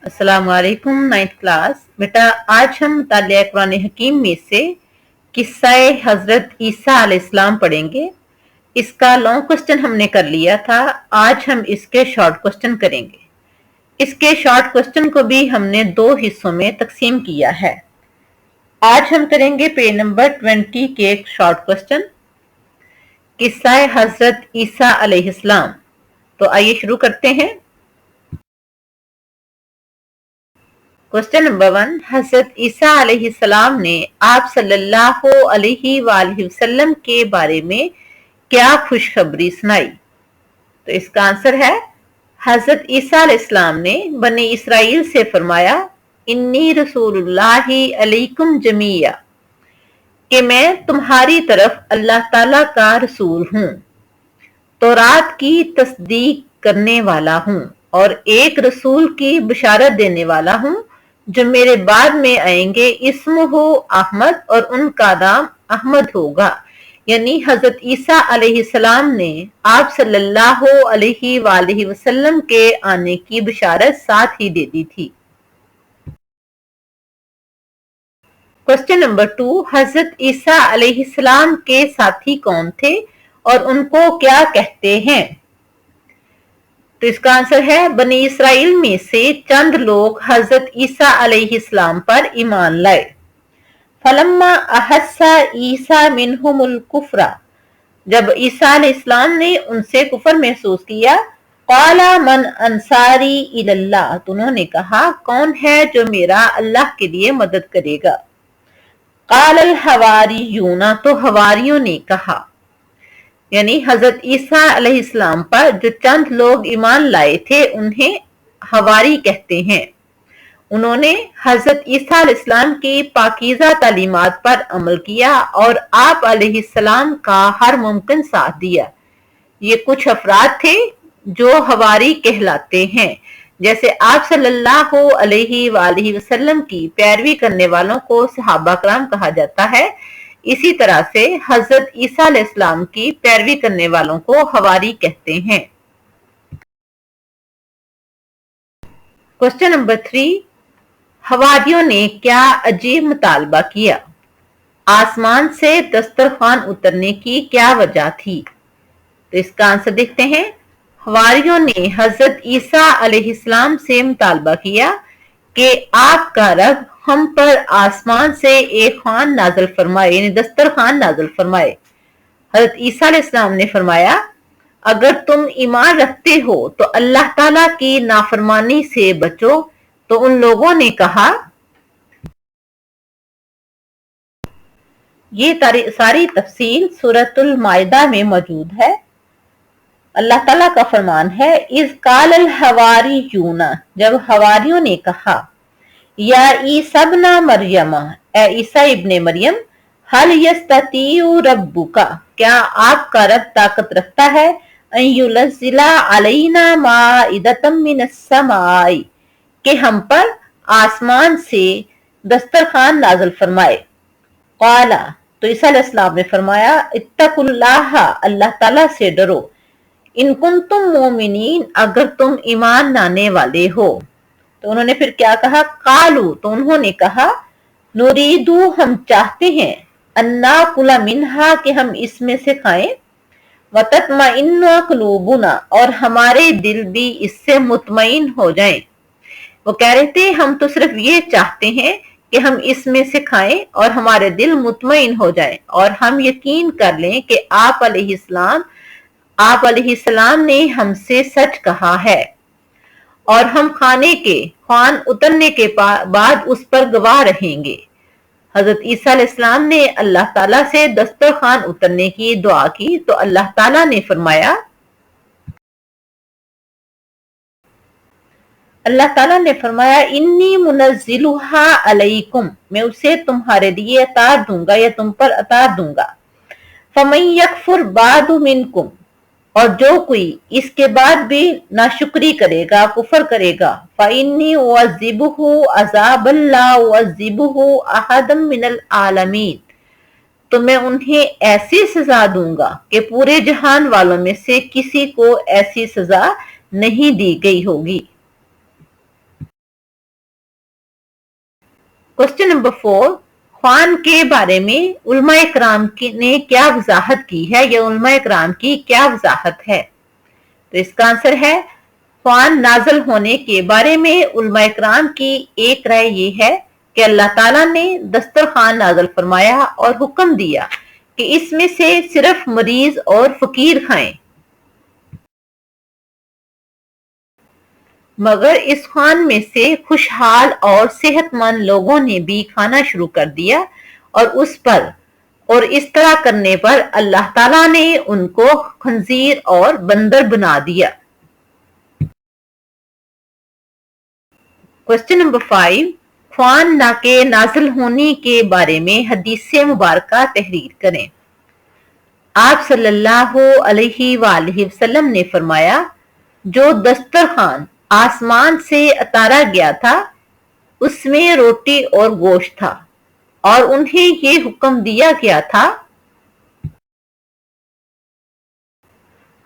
अस्सलाम वालेकुम। 9th class. बेटा आज हम मुतालिया कुरान हकीम में से किस्सा हजरत ईसा अलैहिस्सलाम पढ़ेंगे। इसका लॉन्ग क्वेश्चन हमने कर लिया था, आज हम इसके शॉर्ट क्वेश्चन करेंगे। इसके शॉर्ट क्वेश्चन को भी हमने 2 हिस्सों में तकसीम किया है। आज हम करेंगे पेज नंबर 20 के एक शॉर्ट क्वेश्चन, किस्सा हजरत ईसा अलैहिस्सलाम। तो आइए शुरू करते हैं। क्वेश्चन नंबर 1, हजरत ईसा अलैहिस्सलाम ने आप सल्लल्लाहु अलैहि वसल्लम के बारे में क्या खुशखबरी सुनाई? तो इसका आंसर है, हजरत ईसा अलैहिस्सलाम ने बनी इसराइल से फरमाया, इन्नी रसूलुल्लाहि अलैकुम जमीया, कि मैं तुम्हारी तरफ अल्लाह ताला का रसूल हूँ, तौरात की तस्दीक करने वाला हूँ और एक रसूल की बशारत देने वाला हूँ जो मेरे बाद में आएंगे, इस्मुहु अहमद, और उनका नाम अहमद होगा। यानी हजरत ईसा अलैहिस्सलाम ने आप सल्लल्लाहु अलैहि वसल्लम के आने की बशारत साथ ही दे दी थी। क्वेश्चन नंबर 2, हजरत ईसा अलैहिस्सलाम के साथी कौन थे और उनको क्या कहते हैं? तो इसका आंसर है, बनी इसराइल में से चंद लोग हजरत ईसा अलैहिस्सलाम पर ईमान लाए। फलम्मा अहस्सा ईसा मिनहुमुल कुफ्रा, जब ईसा अलैहिस्सलाम ने उनसे कुफर महसूस किया, काला मन अंसारी इलल्लाह, तो उन्होंने कहा, कौन है जो मेरा अल्लाह के लिए मदद करेगा? कालल हवारियूना, तो हवारियों ने कहा। यानी हजरत ईसा अलैहिस्सलाम पर जो चंद लोग ईमान लाए थे उन्हें हवारी कहते हैं। उन्होंने हजरत ईसा अलैहिस्सलाम की पाकीज़ा तालीमात पर अमल किया और आप अलैहिस्सलाम का हर मुमकिन साथ दिया। ये कुछ अफराद थे जो हवारी कहलाते हैं। जैसे आप सल्लल्लाहु अलैहि वसल्लम की पैरवी करने वालों को सहाबा कराम कहा जाता है, इसी तरह से हजरत ईसा अलैहिस्सलाम की पैरवी करने वालों को हवारी कहते हैं। क्वेश्चन नंबर 3, हवारियों ने क्या अजीब मुतालबा किया? आसमान से दस्तरखान उतरने की क्या वजह थी? तो इसका आंसर देखते हैं। हवारियों ने हजरत ईसा अलैहिस्सलाम से मुतालबा किया कि आपका रब हम पर आसमान से एक खान नाज़िल फरमाए, यानी दस्तरखान नाज़िल फरमाए। हजरत ईसा अलैहिस्सलाम ने फरमाया, अगर तुम ईमान रखते हो तो अल्लाह ताला की नाफरमानी से बचो। तो उन लोगों ने कहा, ये सारी तफसील सूरतुल माइदा में मौजूद है। अल्लाह ताला का फरमान है, इस कालल हवारियूना, जब हवारियों ने कहा, या ईसा इब्न मरियम, ए ईसा इब्ने मरियम, हल यस्ततीउ रब्बुका, क्या आपका रब ताकत रखता है, अन युनज़्ज़िला अलैना माइदतम मिनस समाई, कि हम पर आसमान से दस्तरखान नाज़िल फरमाए। क़ाला, तो ईसा अलैहिस्सलाम ने फरमाया, इत्तकुल्लाह, अल्लाह ताला से डरो, इन कुंतुम मोमिनीन, अगर तुम ईमान लाने वाले हो। तो उन्होंने फिर क्या कहा? कालू, तो उन्होंने कहा, नुरीदू, हम चाहते हैं, अन्ना कुला मिन्हा, कि हम इसमें से खाएं, वतत्मइन्नु कुलूबुना, और हमारे दिल भी इससे मुतमईन हो जाएं। वो कह रहे थे, हम तो सिर्फ ये चाहते हैं कि हम इसमें से खाएं और हमारे दिल मुतमईन हो जाएं और हम यकीन कर लें कि आप अलैहिस्सलाम ने हमसे सच कहा है और हम खान उतरने के बाद उस पर गवाह रहेंगे। हजरत ईसा अलैहिस्सलाम ने अल्लाह ताला से दस्तरखान उतरने की दुआ की तो अल्लाह ताला ने फरमाया, इन्नी मुनज़्ज़िलुहा अलैकुम, मैं उसे तुम्हारे लिए उतार दूंगा या तुम पर उतार दूंगा। फमन यकफुर बादु मिनकुम, और जो कोई इसके बाद भी नाशुक्री करेगा, कुफर करेगा, फ़इन्नी उअज़्ज़िबुहु अज़ाबन ला उअज़्ज़िबुहु अहदम मिनल आलमीन, तो मैं उन्हें ऐसी सजा दूंगा कि पूरे जहान वालों में से किसी को ऐसी सजा नहीं दी गई होगी। क्वेश्चन नंबर 4, ख्वान के बारे में उलमाए कराम ने क्या वजाहत की है या उलमाए कराम की क्या वजाहत है? तो इसका आंसर है ख्वान नाजल होने के बारे में उलमाए कराम की एक राय ये है कि अल्लाह ताला ने दस्तरखान नाजल फरमाया और हुक्म दिया कि इसमें से सिर्फ मरीज और फकीर खाएं, मगर इस खान में से खुशहाल और सेहतमंद लोगों ने भी खाना शुरू कर दिया और इस तरह करने पर अल्लाह ताला ने उनको खंजीर और बंदर बना दिया। क्वेश्चन नंबर 5, ख्वान ना के नाजिल होने के बारे में हदीस मुबारक तहरीर करें। आप सल्लल्लाहु अलैहि वसल्लम ने फरमाया, जो दस्तरखान आसमान से उतारा गया था उसमें रोटी और गोश्त था और उन्हें ये हुक्म दिया गया था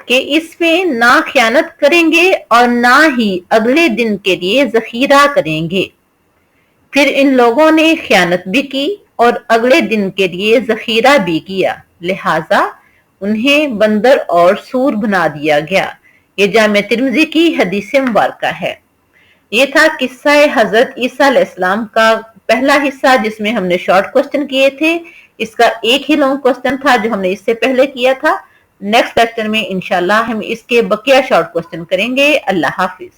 कि इसमें ना खयानत करेंगे और ना ही अगले दिन के लिए जखीरा करेंगे। फिर इन लोगों ने खयानत भी की और अगले दिन के लिए जखीरा भी किया, लिहाजा उन्हें बंदर और सूर बना दिया गया। ये जामे तिर्मिज़ी की हदीस मुबारक है। ये था किस्सा हजरत ईसा अलैहिस्सलाम का पहला हिस्सा जिसमें हमने शॉर्ट क्वेश्चन किए थे। इसका एक ही लॉन्ग क्वेश्चन था जो हमने इससे पहले किया था। नेक्स्ट लेक्चर में इंशाल्लाह हम इसके बकिया शॉर्ट क्वेश्चन करेंगे। अल्लाह हाफिज।